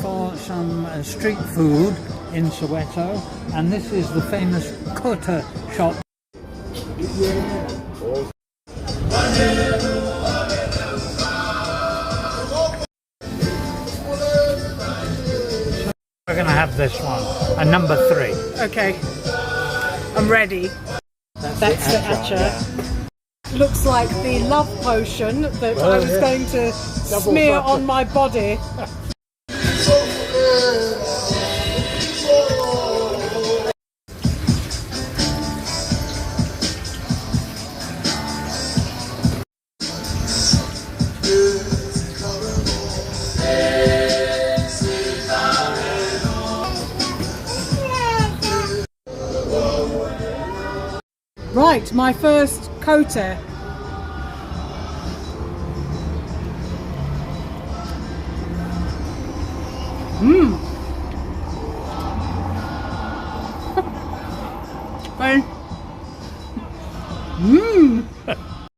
for some street food in Soweto, and this is the famous Kota shop. We're going to have this one, a number 3. Okay, I'm ready. That's the Atchar. Yeah. Looks like the love potion that I was going to smear on my body. Right, my first Kota. Mmm. Mmm.